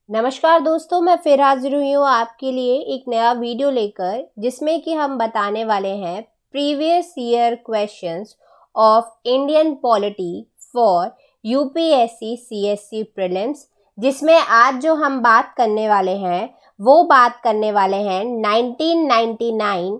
नमस्कार दोस्तों, मैं फिर हाजिर हुई हूँ आपके लिए एक नया वीडियो लेकर, जिसमें कि हम बताने वाले हैं previous year questions of Indian polity for UPSC CSC prelims. जिसमें आज जो हम बात करने वाले हैं वो बात करने वाले हैं 1999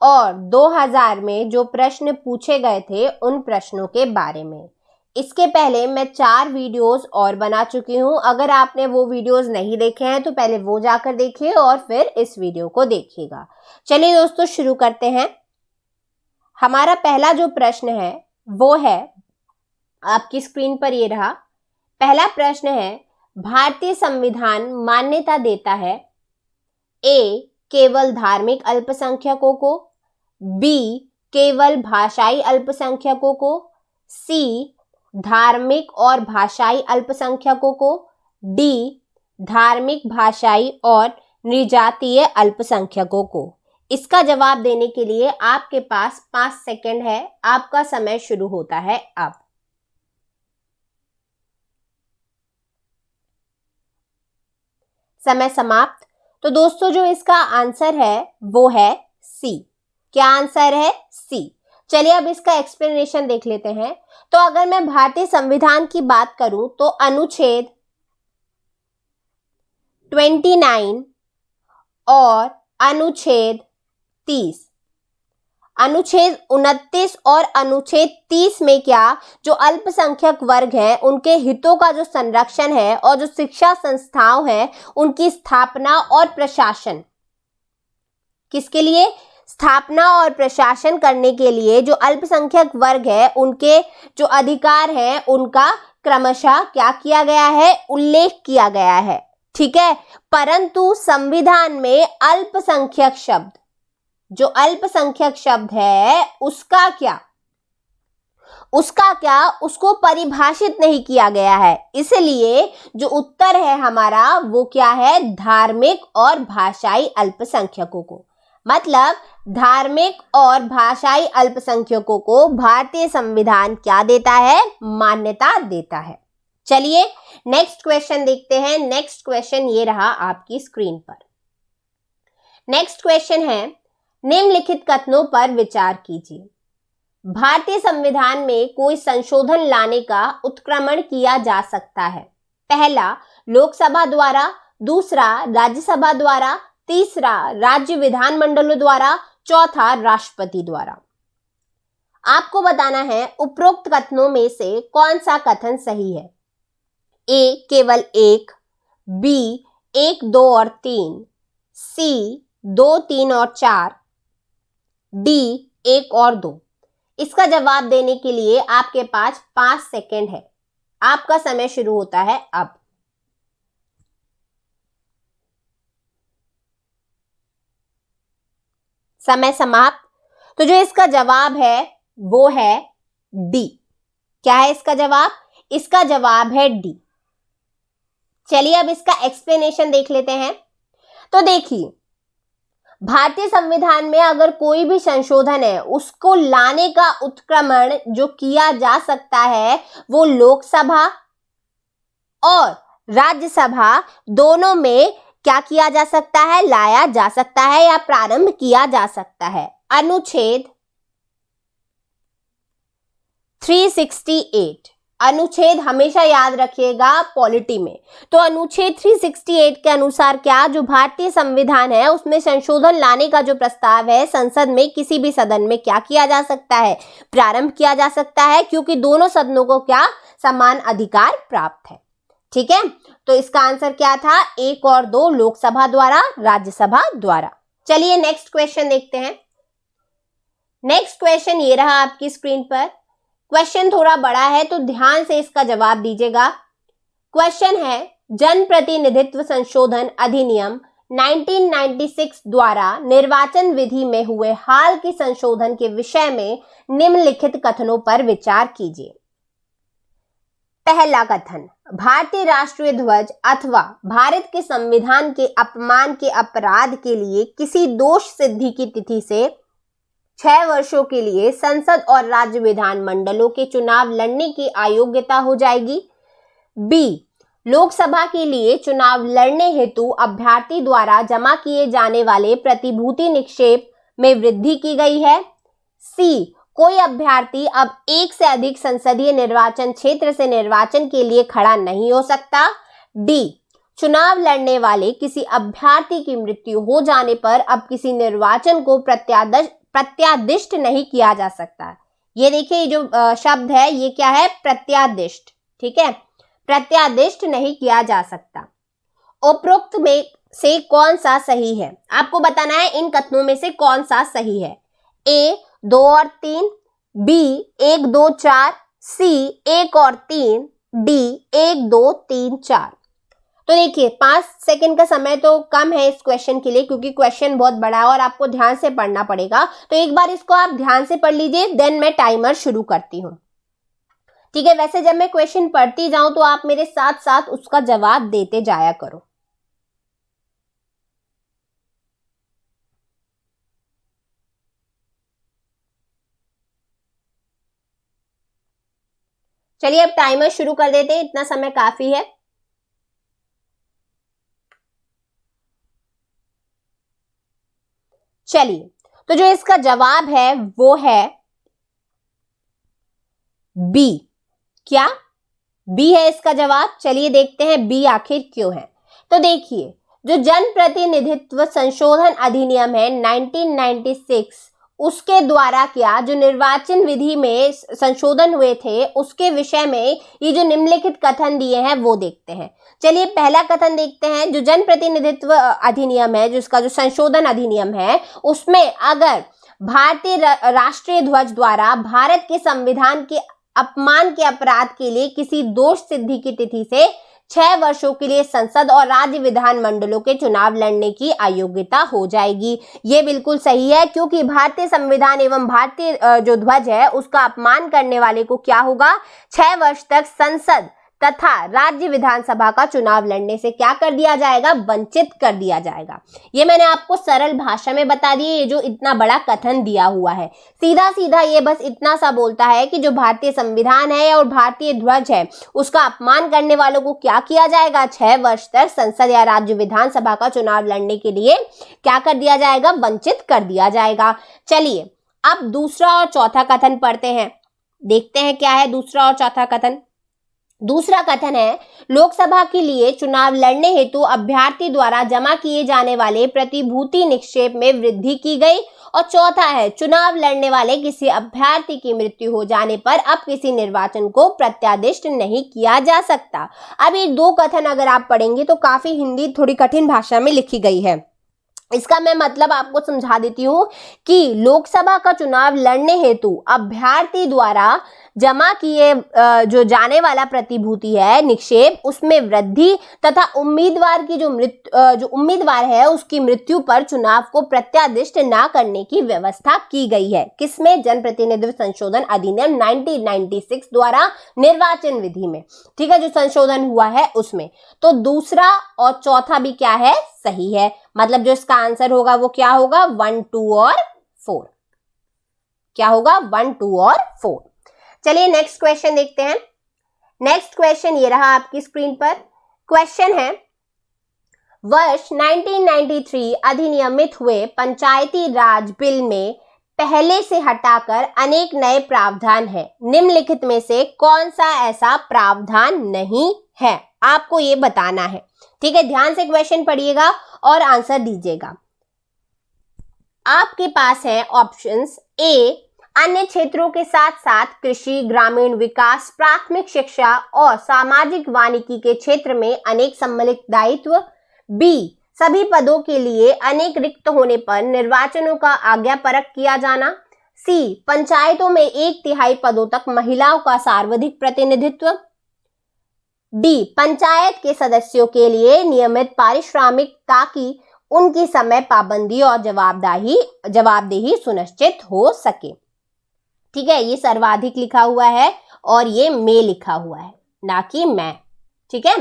और 2000 में जो प्रश्न पूछे गए थे उन प्रश्नों के बारे में। इसके पहले मैं 4 वीडियोस और बना चुकी हूं। अगर आपने वो वीडियोस नहीं देखे हैं तो पहले वो जाकर देखिए और फिर इस वीडियो को देखिएगा। चलिए दोस्तों, शुरू करते हैं। हमारा पहला जो प्रश्न है वो है आपकी स्क्रीन पर, ये रहा। पहला प्रश्न है, भारतीय संविधान मान्यता देता है ए केवल धार्मिक अल्पसंख्यकों को, बी केवल भाषाई अल्पसंख्यकों को, सी धार्मिक और भाषाई अल्पसंख्यकों को, डी धार्मिक भाषाई और नृजातीय अल्पसंख्यकों को। इसका जवाब देने के लिए आपके पास 5 सेकंड है। आपका समय शुरू होता है अब। समय समाप्त। तो दोस्तों, जो इसका आंसर है वो है सी। क्या आंसर है? सी। चलिए अब इसका एक्सप्लेनेशन देख लेते हैं। तो अगर मैं भारतीय संविधान की बात करूं तो अनुच्छेद 29 और अनुच्छेद 30, अनुच्छेद 29 और अनुच्छेद 30 में क्या, जो अल्पसंख्यक वर्ग हैं उनके हितों का जो संरक्षण है और जो शिक्षा संस्थाओं हैं उनकी स्थापना और प्रशासन, किसके लिए? स्थापना और प्रशासन करने के लिए जो अल्पसंख्यक वर्ग है उनके जो अधिकार हैं उनका क्रमशः क्या किया गया है? उल्लेख किया गया है। ठीक है। परंतु संविधान में अल्पसंख्यक शब्द, जो अल्पसंख्यक शब्द है उसका क्या उसको परिभाषित नहीं किया गया है। इसलिए जो उत्तर है हमारा वो क्या है? धार्मिक और भाषाई अल्पसंख्यकों को। मतलब धार्मिक और भाषाई अल्पसंख्यकों को भारतीय संविधान क्या देता है? मान्यता देता है। चलिए नेक्स्ट क्वेश्चन देखते हैं। नेक्स्ट क्वेश्चन ये रहा आपकी स्क्रीन पर। नेक्स्ट क्वेश्चन है, निम्नलिखित कथनों पर विचार कीजिए। भारतीय संविधान में कोई संशोधन लाने का उत्क्रमण किया जा सकता है। पहला, लोकसभा द्वारा, दूसरा राज्यसभा द्वारा, तीसरा राज्य विधानमंडलों द्वारा, चौथा राष्ट्रपति द्वारा। आपको बताना है उपरोक्त कथनों में से कौन सा कथन सही है। ए केवल एक, बी 1, 2 और 3, सी 2, 3 और 4, डी 1 और 2। इसका जवाब देने के लिए आपके पास 5 सेकंड है। आपका समय शुरू होता है अब। समय समाप्त। तो जो इसका जवाब है वो है डी। क्या है इसका जवाब? इसका जवाब है डी। चलिए अब इसका एक्सप्लेनेशन देख लेते हैं। तो देखिए, भारतीय संविधान में अगर कोई भी संशोधन है उसको लाने का उत्क्रमण जो किया जा सकता है वो लोकसभा और राज्यसभा दोनों में क्या किया जा सकता है? लाया जा सकता है या प्रारंभ किया जा सकता है। अनुच्छेद 368, अनुच्छेद हमेशा याद रखिएगा पॉलिटी में। तो अनुच्छेद 368 के अनुसार क्या, जो भारतीय संविधान है उसमें संशोधन लाने का जो प्रस्ताव है संसद में किसी भी सदन में क्या किया जा सकता है? प्रारंभ किया जा सकता है, क्योंकि दोनों सदनों को क्या समान अधिकार प्राप्त है। ठीक है। तो इसका आंसर क्या था? 1 और 2 लोकसभा द्वारा, राज्यसभा द्वारा। चलिए नेक्स्ट क्वेश्चन देखते हैं। नेक्स्ट क्वेश्चन ये रहा आपकी स्क्रीन पर। क्वेश्चन थोड़ा बड़ा है तो ध्यान से इसका जवाब दीजिएगा। क्वेश्चन है, जनप्रतिनिधित्व संशोधन अधिनियम 1996 द्वारा निर्वाचन विधि में हुए हाल के संशोधन के विषय में निम्नलिखित कथनों पर विचार कीजिए। पहला कथन, भारतीय राष्ट्रीय ध्वज अथवा भारत के संविधान के अपमान के अपराध के लिए किसी दोष सिद्धि की तिथि से 6 वर्षों के लिए संसद और राज्य विधान मंडलों के चुनाव लड़ने की अयोग्यता हो जाएगी। बी, लोकसभा के लिए चुनाव लड़ने हेतु अभ्यर्थी द्वारा जमा किए जाने वाले प्रतिभूति निक्षेप में वृद्धि की गई है। सी, कोई अभ्यर्थी अब एक से अधिक संसदीय निर्वाचन क्षेत्र से निर्वाचन के लिए खड़ा नहीं हो सकता। डी, चुनाव लड़ने वाले किसी अभ्यर्थी की मृत्यु हो जाने पर अब किसी निर्वाचन को प्रत्यादिष्ट नहीं किया जा सकता। ये देखिए जो शब्द है ये क्या है, प्रत्यादिष्ट, ठीक है, प्रत्यादिष्ट नहीं किया जा सकता। उपरोक्त में से कौन सा सही है, आपको बताना है इन कथनों में से कौन सा सही है। ए 2 और 3, बी 1 2 4, सी 1 और 3, डी 1 2 3 4। तो देखिए 5 सेकंड का समय तो कम है इस क्वेश्चन के लिए, क्योंकि क्वेश्चन बहुत बड़ा है और आपको ध्यान से पढ़ना पड़ेगा। तो एक बार इसको आप ध्यान से पढ़ लीजिए, देन मैं टाइमर शुरू करती हूँ, ठीक है। वैसे जब मैं क्वेश्चन पढ़ती जाऊं तो आप मेरे साथ साथ उसका जवाब देते जाया करो। चलिए अब टाइमर शुरू कर देते हैं, इतना समय काफी है। चलिए, तो जो इसका जवाब है वो है बी। क्या बी है इसका जवाब? चलिए देखते हैं बी आखिर क्यों है। तो देखिए, जो जनप्रतिनिधित्व संशोधन अधिनियम है 1996, उसके द्वारा क्या जो निर्वाचन विधि में संशोधन हुए थे उसके विषय में ये जो निम्नलिखित कथन दिए हैं वो देखते हैं। चलिए पहला कथन देखते हैं। जो जनप्रतिनिधित्व अधिनियम है, जिसका जो संशोधन अधिनियम है, उसमें अगर भारतीय राष्ट्रीय ध्वज द्वारा भारत के संविधान के अपमान के अपराध के लिए किसी दोष सिद्धि की तिथि से 6 वर्षों के लिए संसद और राज्य विधान मंडलों के चुनाव लड़ने की अयोग्यता हो जाएगी। ये बिल्कुल सही है, क्योंकि भारतीय संविधान एवं भारतीय जो ध्वज है उसका अपमान करने वाले को क्या होगा, 6 वर्ष तक संसद तथा राज्य विधानसभा का चुनाव लड़ने से क्या कर दिया जाएगा, वंचित कर दिया जाएगा। ये मैंने आपको सरल भाषा में बता दिए, ये जो इतना बड़ा कथन दिया हुआ है सीधा सीधा ये बस इतना सा बोलता है कि जो भारतीय संविधान है और भारतीय ध्वज है उसका अपमान करने वालों को क्या किया जाएगा, 6 वर्ष तक संसद या राज्य विधानसभा का चुनाव लड़ने के लिए क्या कर दिया जाएगा, वंचित कर दिया जाएगा। चलिए अब दूसरा और चौथा कथन पढ़ते हैं, देखते हैं क्या है दूसरा और चौथा कथन। दूसरा कथन है, लोकसभा के लिए चुनाव लड़ने हेतु अभ्यर्थी द्वारा जमा किए जाने वाले प्रतिभूति निक्षेप में वृद्धि की गई। और चौथा है, चुनाव लड़ने वाले किसी अभ्यर्थी की मृत्यु हो जाने पर अब किसी निर्वाचन को प्रत्यादिष्ट नहीं किया जा सकता। अब ये 2 कथन अगर आप पढ़ेंगे तो काफी हिंदी थोड़ी कठिन भाषा में लिखी गई है। इसका मैं मतलब आपको समझा देती हूँ कि लोकसभा का चुनाव लड़ने हेतु अभ्यर्थी द्वारा जमा किए जो जाने वाला प्रतिभूति है निक्षेप, उसमें वृद्धि तथा उम्मीदवार की जो उम्मीदवार है उसकी मृत्यु पर चुनाव को प्रत्यादिष्ट न करने की व्यवस्था की गई है। किसमें? जनप्रतिनिधित्व संशोधन अधिनियम 1996 द्वारा निर्वाचन विधि में, ठीक है, जो संशोधन हुआ है उसमें। तो दूसरा और चौथा भी क्या है, सही है। मतलब जो इसका आंसर होगा वो क्या होगा, 1 2 और 4। क्या होगा, 1 2 और 4। चलिए नेक्स्ट क्वेश्चन देखते हैं। नेक्स्ट क्वेश्चन ये रहा आपकी स्क्रीन पर। क्वेश्चन है, वर्ष 1993 अधिनियमित हुए पंचायती राज बिल में पहले से हटाकर अनेक नए प्रावधान हैं। निम्नलिखित में से कौन सा ऐसा प्रावधान नहीं है, आपको ये बताना है, ठीक है। ध्यान से क्वेश्चन पढ़िएगा और आंसर दीजिएगा। आपके पास है ऑप्शंस। ए, अन्य क्षेत्रों के साथ साथ कृषि, ग्रामीण विकास, प्राथमिक शिक्षा और सामाजिक वानिकी के क्षेत्र में अनेक सम्मिलित दायित्व। बी, सभी पदों के लिए अनेक रिक्त होने पर निर्वाचनों का आज्ञापरक किया जाना। सी, पंचायतों में 1/3 पदों तक महिलाओं का सर्वाधिक प्रतिनिधित्व। डी, पंचायत के सदस्यों के लिए नियमित पारिश्रमिक ताकि उनकी समय पाबंदी और जवाबदेही सुनिश्चित हो सके। ठीक है, ये सर्वाधिक लिखा हुआ है और ये में लिखा हुआ है, ना कि मैं। ठीक है,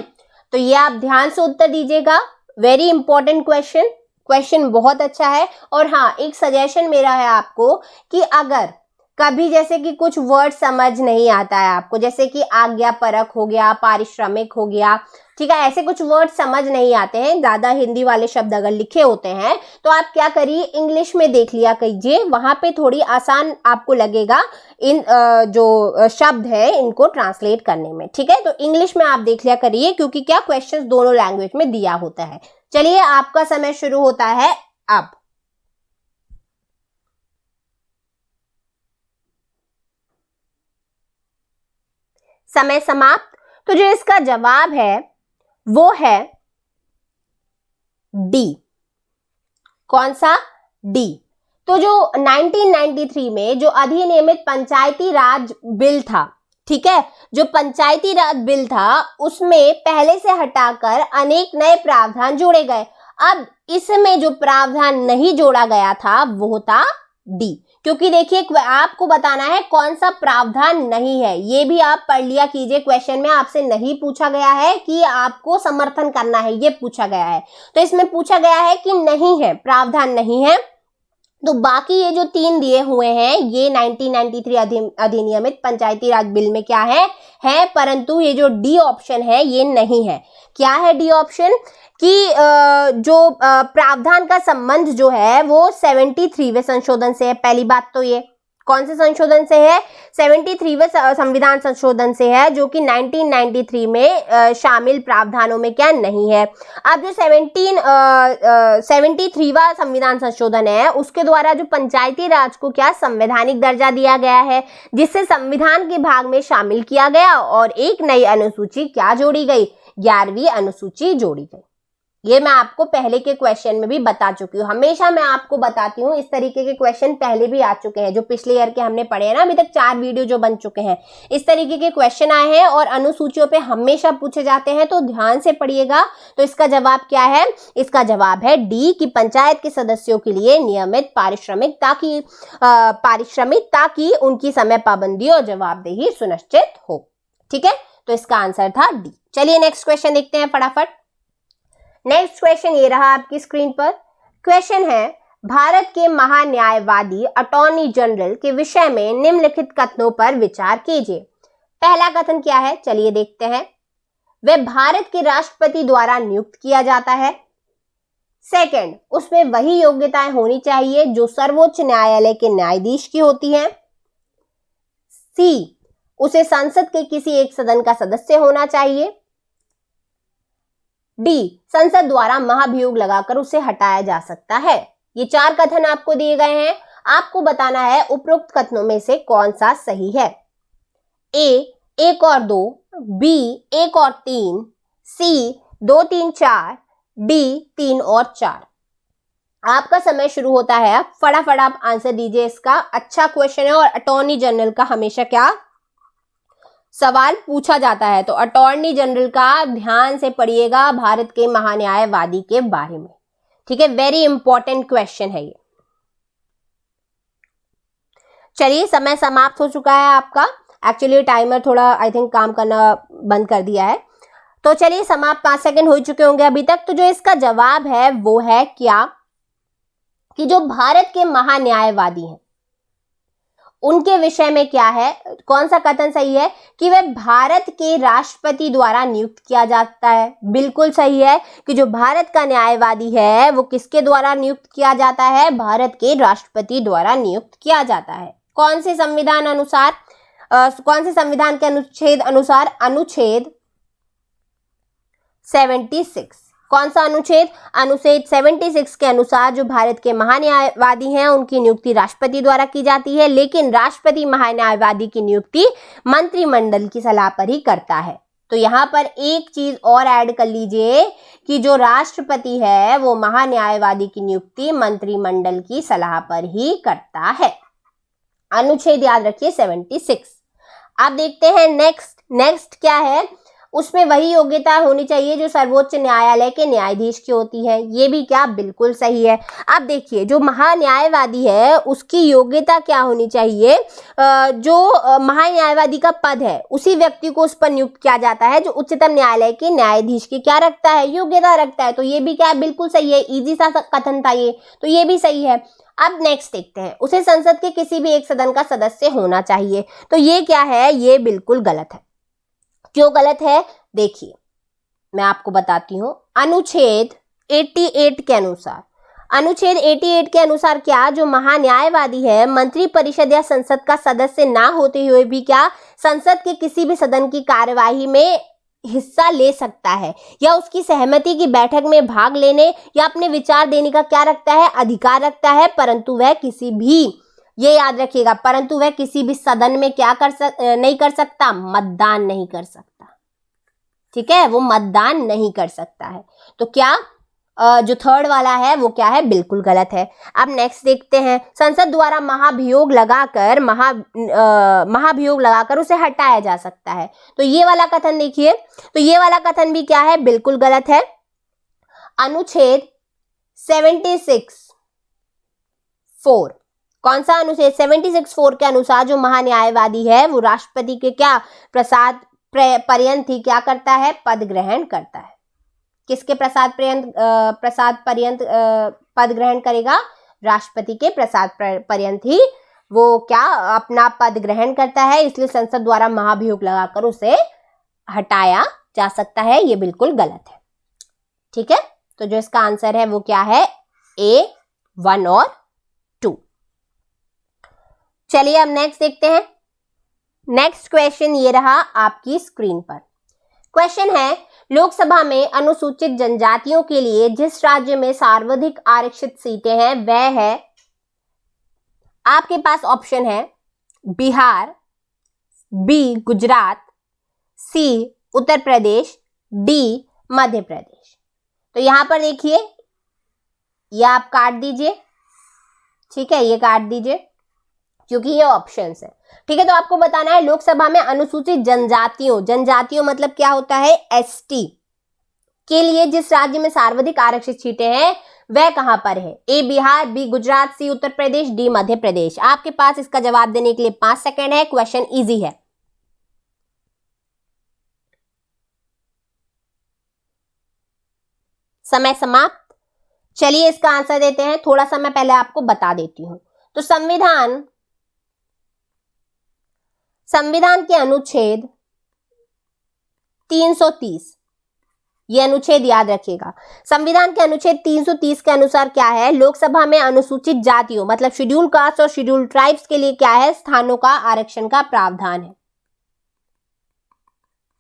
तो ये आप ध्यान से उत्तर दीजिएगा। वेरी इंपॉर्टेंट क्वेश्चन बहुत अच्छा है। और हाँ, एक सजेशन मेरा है आपको कि अगर कभी जैसे कि कुछ वर्ड समझ नहीं आता है आपको, जैसे कि आज्ञापरक हो गया, पारिश्रमिक हो गया, ठीक है, ऐसे कुछ वर्ड समझ नहीं आते हैं, ज्यादा हिंदी वाले शब्द अगर लिखे होते हैं तो आप क्या करिए, इंग्लिश में देख लिया कीजिए, वहां पे थोड़ी आसान आपको लगेगा इन जो शब्द है इनको ट्रांसलेट करने में, ठीक है। तो इंग्लिश में आप देख लिया करिए, क्योंकि क्या क्वेश्चंस दोनों लैंग्वेज में दिया होता है। चलिए आपका समय शुरू होता है अब। समय समाप्त। तो जो इसका जवाब है वो है डी। कौन सा? डी। तो जो 1993 में जो अधिनियमित पंचायती राज बिल था, ठीक है, जो पंचायती राज बिल था उसमें पहले से हटाकर अनेक नए प्रावधान जोड़े गए। अब इसमें जो प्रावधान नहीं जोड़ा गया था वो था डी, क्योंकि देखिए आपको बताना है कौन सा प्रावधान नहीं है, ये भी आप पढ़ लिया कीजिए, क्वेश्चन में आपसे नहीं पूछा गया है कि आपको समर्थन करना है, ये पूछा गया है। तो इसमें पूछा गया है कि नहीं है, प्रावधान नहीं है। तो बाकी ये जो 3 दिए हुए हैं ये 1993 अधिनियमित पंचायती राज बिल में क्या है, परंतु ये जो डी ऑप्शन है ये नहीं है। क्या है डी ऑप्शन? कि जो प्रावधान का संबंध जो है वो 73वें संशोधन से है। पहली बात तो ये कौन से संशोधन से है? 73वें संविधान संशोधन से है, जो कि 1993 में शामिल प्रावधानों में क्या नहीं है। अब जो 73वां संविधान संशोधन है उसके द्वारा जो पंचायती राज को क्या संवैधानिक दर्जा दिया गया है, जिससे संविधान के भाग में शामिल किया गया और एक नई अनुसूची क्या जोड़ी गई, 11वीं अनुसूची जोड़ी गई। ये मैं आपको पहले के क्वेश्चन में भी बता चुकी हूँ, हमेशा मैं आपको बताती हूँ, इस तरीके के क्वेश्चन पहले भी आ चुके हैं, जो पिछले ईयर के हमने पढ़े हैं ना, अभी तक 4 वीडियो जो बन चुके हैं, इस तरीके के क्वेश्चन आए हैं और अनुसूचियों पे हमेशा पूछे जाते हैं, तो ध्यान से पढ़िएगा। तो इसका जवाब क्या है? इसका जवाब है डी, कि पंचायत के सदस्यों के लिए नियमित पारिश्रमिक ताकि उनकी समय पाबंदी और जवाबदेही सुनिश्चित हो, ठीक है। तो इसका आंसर था डी। चलिए नेक्स्ट क्वेश्चन देखते हैं फटाफट। नेक्स्ट क्वेश्चन ये रहा आपकी स्क्रीन पर। क्वेश्चन है, भारत के महान्यायवादी अटॉर्नी जनरल के विषय में निम्नलिखित कथनों पर विचार कीजिए। पहला कथन क्या है? चलिए देखते हैं। वह भारत के राष्ट्रपति द्वारा नियुक्त किया जाता है। सेकंड, उसमें वही योग्यताएं होनी चाहिए जो सर्वोच्च न्यायालय के न्यायाधीश की होती हैं। सी, उसे संसद के किसी एक सदन का सदस्य होना चाहिए। डी, संसद द्वारा महाभियोग लगाकर उसे हटाया जा सकता है। ये 4 कथन आपको दिए गए हैं, आपको बताना है उपरोक्त कथनों में से कौन सा सही है। ए, 1 और 2, बी, 1 और 3, सी, 2, 3, 4, डी, 3 और 4। आपका समय शुरू होता है, आप फटाफट आप आंसर दीजिए इसका। अच्छा क्वेश्चन है और अटॉर्नी जनरल का हमेशा क्या सवाल पूछा जाता है, तो अटॉर्नी जनरल का ध्यान से पढ़िएगा भारत के महान्यायवादी के बारे में, ठीक है, वेरी इंपॉर्टेंट क्वेश्चन है ये। चलिए समय समाप्त हो चुका है आपका, एक्चुअली टाइमर थोड़ा आई थिंक काम करना बंद कर दिया है, तो चलिए समाप्त 5 सेकंड हो चुके होंगे अभी तक। तो जो इसका जवाब है वो है क्या, कि जो भारत के महान्यायवादी हैं उनके विषय में क्या है, कौन सा कथन सही है, कि वह भारत के राष्ट्रपति द्वारा नियुक्त किया जाता है। बिल्कुल सही है कि जो भारत का न्यायवादी है वो किसके द्वारा नियुक्त किया जाता है? भारत के राष्ट्रपति द्वारा नियुक्त किया जाता है। कौन से संविधान अनुसार, कौन से संविधान के अनुच्छेद अनुसार? अनुच्छेद 76। कौन सा अनुच्छेद? अनुच्छेद 76 के अनुसार जो भारत के महान्यायवादी हैं उनकी नियुक्ति राष्ट्रपति द्वारा की जाती है, लेकिन राष्ट्रपति महान्यायवादी की नियुक्ति मंत्रिमंडल की सलाह पर ही करता है। तो यहाँ पर एक चीज और ऐड कर लीजिए कि जो राष्ट्रपति है वो महान्यायवादी की नियुक्ति मंत्रिमंडल की सलाह पर ही करता है। अनुच्छेद याद रखिए 76। आप देखते हैं नेक्स्ट क्या है, उसमें वही योग्यता होनी चाहिए जो सर्वोच्च न्यायालय के न्यायाधीश की होती है। ये भी क्या बिल्कुल सही है। अब देखिए जो महान्यायवादी है उसकी योग्यता क्या होनी चाहिए, जो महान्यायवादी का पद है उसी व्यक्ति को उस पर नियुक्त किया जाता है जो उच्चतम न्यायालय के न्यायाधीश की क्या रखता है, योग्यता रखता है। तो ये भी क्या बिल्कुल सही है, इजी सा कथन था ये, तो ये भी सही है। अब नेक्स्ट देखते हैं, उसे संसद के किसी भी एक सदन का सदस्य होना चाहिए। तो ये क्या है, ये बिल्कुल गलत है। क्यों गलत है, देखिए मैं आपको बताती हूं। अनुच्छेद 88 के अनुसार, अनुच्छेद 88 के अनुसार क्या, जो महान्यायवादी है मंत्री परिषद या संसद का सदस्य ना होते हुए भी क्या संसद के किसी भी सदन की कार्यवाही में हिस्सा ले सकता है या उसकी सहमति की बैठक में भाग लेने या अपने विचार देने का क्या रखता है, अधिकार रखता है। परंतु वह किसी भी, ये याद रखिएगा, परंतु वह किसी भी सदन में क्या नहीं कर सकता, मतदान नहीं कर सकता। ठीक है, वो मतदान नहीं कर सकता है। तो क्या जो थर्ड वाला है वो क्या है, बिल्कुल गलत है। अब नेक्स्ट देखते हैं, संसद द्वारा महाभियोग लगाकर उसे हटाया जा सकता है। तो ये वाला कथन देखिए, तो ये वाला कथन भी क्या है, बिल्कुल गलत है। अनुच्छेद 76(4), कौन सा अनुच्छेद, 76(4) के अनुसार जो महान्यायवादी है वो राष्ट्रपति के क्या प्रसाद पर्यंत ही क्या करता है, पद ग्रहण करता है। किसके प्रसाद पर्यंत पद ग्रहण करेगा, राष्ट्रपति के प्रसाद पर्यंत ही वो क्या अपना पद ग्रहण करता है। इसलिए संसद द्वारा महाभियोग लगाकर उसे हटाया जा सकता है, ये बिल्कुल गलत है। ठीक है, तो जो इसका आंसर है वो क्या है, A, 1 और 2। चलिए अब नेक्स्ट देखते हैं। नेक्स्ट क्वेश्चन ये रहा आपकी स्क्रीन पर। क्वेश्चन है, लोकसभा में अनुसूचित जनजातियों के लिए जिस राज्य में सर्वाधिक आरक्षित सीटें हैं वह है, आपके पास ऑप्शन है बिहार, बी गुजरात, सी उत्तर प्रदेश, डी मध्य प्रदेश। तो यहां पर देखिए, ये आप काट दीजिए। ठीक है, ये काट दीजिए क्योंकि ये ऑप्शंस है। ठीक है, तो आपको बताना है लोकसभा में अनुसूचित जनजातियों मतलब क्या होता है, एसटी के लिए जिस राज्य में सर्वाधिक आरक्षित सीटें हैं वह कहां पर है, ए बिहार, बी गुजरात, सी उत्तर प्रदेश, डी मध्य प्रदेश। आपके पास इसका जवाब देने के लिए 5 सेकेंड है। क्वेश्चन इजी है। समय समाप्त। चलिए इसका आंसर देते हैं। थोड़ा सा मैं पहले आपको बता देती हूं। तो संविधान के अनुच्छेद 330, ये अनुच्छेद याद रखिएगा। संविधान के अनुच्छेद 330 के अनुसार क्या है, लोकसभा में अनुसूचित जातियों मतलब शेड्यूल कास्ट और शेड्यूल ट्राइब्स के लिए क्या है, स्थानों का आरक्षण का प्रावधान है।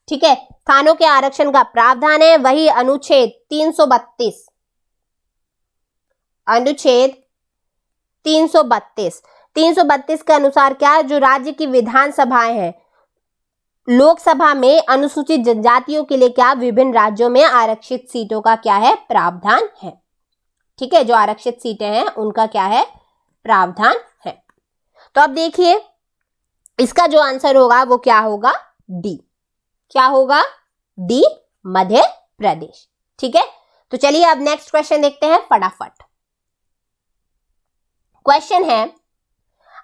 ठीक है, स्थानों के आरक्षण का प्रावधान है। वही अनुच्छेद 332 के अनुसार क्या, जो राज्य की विधानसभाएं हैं, लोकसभा में अनुसूचित जनजातियों के लिए क्या विभिन्न राज्यों में आरक्षित सीटों का क्या है, प्रावधान है। ठीक है, जो आरक्षित सीटें हैं उनका क्या है, प्रावधान है। तो अब देखिए इसका जो आंसर होगा वो क्या होगा, डी। क्या होगा, डी मध्य प्रदेश। ठीक है, तो चलिए अब नेक्स्ट क्वेश्चन देखते हैं फटाफट। क्वेश्चन है,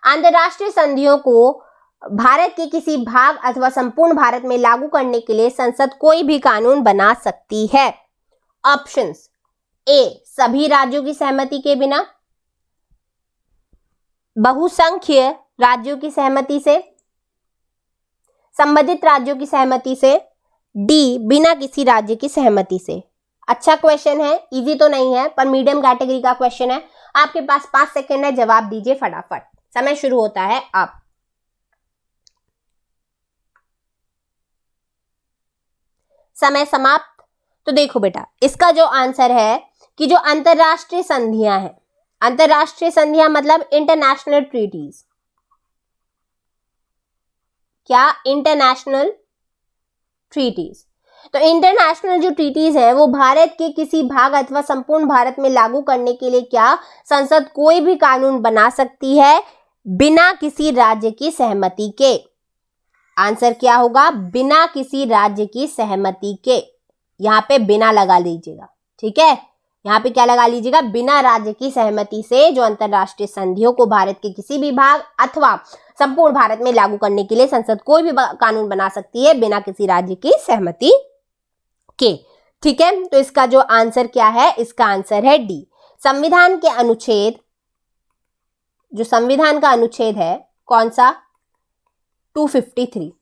अंतरराष्ट्रीय संधियों को भारत के किसी भाग अथवा संपूर्ण भारत में लागू करने के लिए संसद कोई भी कानून बना सकती है। ऑप्शंस, ए सभी राज्यों की सहमति के बिना, बहुसंख्य राज्यों की सहमति से, संबंधित राज्यों की सहमति से, डी बिना किसी राज्य की सहमति से। अच्छा क्वेश्चन है, इजी तो नहीं है पर मीडियम कैटेगरी का क्वेश्चन है। आपके पास 5 सेकेंड है, जवाब दीजिए फटाफट। समय शुरू होता है अब। समय समाप्त। तो देखो बेटा, इसका जो आंसर है कि जो अंतरराष्ट्रीय संधियां हैं, अंतरराष्ट्रीय संधियां मतलब इंटरनेशनल ट्रीटीज। क्या, इंटरनेशनल ट्रीटीज। तो इंटरनेशनल जो ट्रीटीज है वो भारत के किसी भाग अथवा संपूर्ण भारत में लागू करने के लिए क्या संसद कोई भी कानून बना सकती है बिना किसी राज्य की सहमति के। आंसर क्या होगा, बिना किसी राज्य की सहमति के। यहां पे बिना लगा लीजिएगा। ठीक है, यहां पे क्या लगा लीजिएगा, बिना राज्य की सहमति से जो अंतरराष्ट्रीय संधियों को भारत के किसी भी भाग अथवा संपूर्ण भारत में लागू करने के लिए संसद कोई भी कानून बना सकती है बिना किसी राज्य की सहमति के। ठीक है, तो इसका जो आंसर क्या है, इसका आंसर है डी। संविधान के अनुच्छेद जो संविधान का अनुच्छेद है, कौन सा? 253।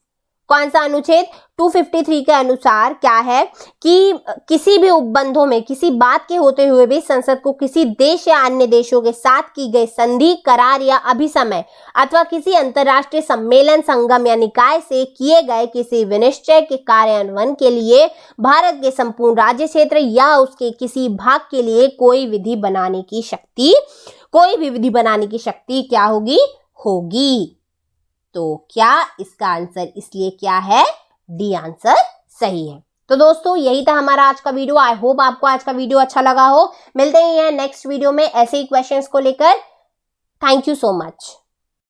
कौन सा अनुच्छेद? 253 के अनुसार क्या है कि किसी भी उपबंधों में किसी बात के होते हुए भी संसद को किसी देश या अन्य देशों के साथ की गई संधि, करार या अभिसमय अथवा किसी अंतर्राष्ट्रीय सम्मेलन, संगम या निकाय से किए गए किसी विनिश्चय के कार्यान्वयन के लिए भारत के संपूर्ण राज्य क्षेत्र या उसके किसी भाग के लिए कोई भी विधि बनाने की शक्ति क्या होगी? होगी। तो क्या इसका आंसर इसलिए क्या है? डी आंसर सही है। तो दोस्तों यही था हमारा आज का वीडियो। आई होप आपको आज का वीडियो अच्छा लगा हो। मिलते हैं नेक्स्ट वीडियो में ऐसे ही क्वेश्चंस को लेकर। Thank you so much.